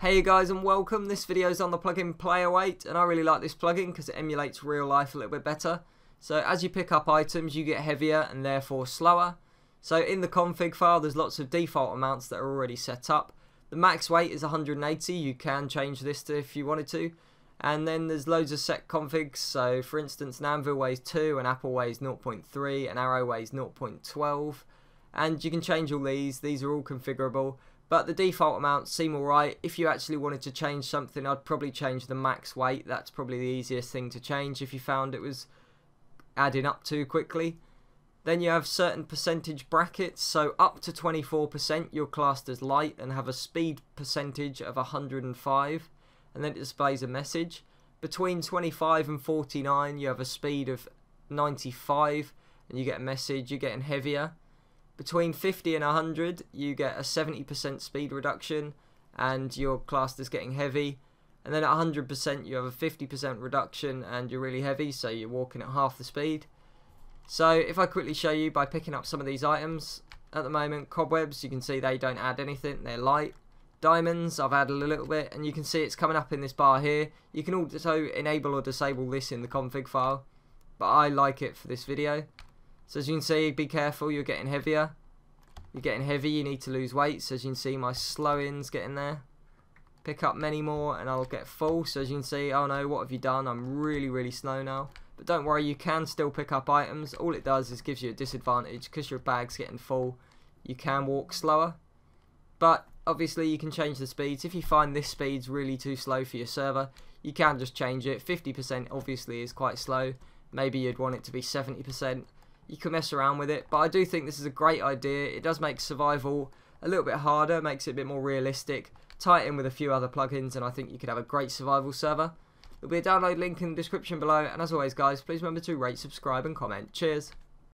Hey guys and welcome. This video is on the plugin Player8 and I really like this plugin because it emulates real life a little bit better. So as you pick up items you get heavier and therefore slower. So in the config file there's lots of default amounts that are already set up. The max weight is 180, you can change this to if you wanted to. And then there's loads of set configs, so for instance an anvil weighs 2, an apple weighs 0.3, an arrow weighs 0.12. And you can change all these are all configurable. But the default amounts seem alright. If you actually wanted to change something, I'd probably change the max weight. That's probably the easiest thing to change if you found it was adding up too quickly. Then you have certain percentage brackets. So up to 24% you're classed as light and have a speed percentage of 105. And then it displays a message. Between 25 and 49 you have a speed of 95 and you get a message, you're getting heavier. Between 50 and 100 you get a 70% speed reduction and you're classed as getting heavy. And then at 100% you have a 50% reduction and you're really heavy, so you're walking at half the speed. So if I quickly show you by picking up some of these items, at the moment cobwebs, you can see they don't add anything, they're light. Diamonds I've added a little bit and you can see it's coming up in this bar here. You can also enable or disable this in the config file, but I like it for this video. So as you can see, be careful, you're getting heavier. You're getting heavy, you need to lose weight. So as you can see, my slow-in's getting there. Pick up many more and I'll get full. So as you can see, oh no, what have you done? I'm really slow now. But don't worry, you can still pick up items. All it does is gives you a disadvantage because your bag's getting full. You can walk slower. But obviously you can change the speeds. If you find this speed's really too slow for your server, you can just change it. 50% obviously is quite slow. Maybe you'd want it to be 70%. You can mess around with it, but I do think this is a great idea. It does make survival a little bit harder, makes it a bit more realistic. Tie it in with a few other plugins and I think you could have a great survival server. There'll be a download link in the description below, and as always guys, please remember to rate, subscribe and comment. Cheers!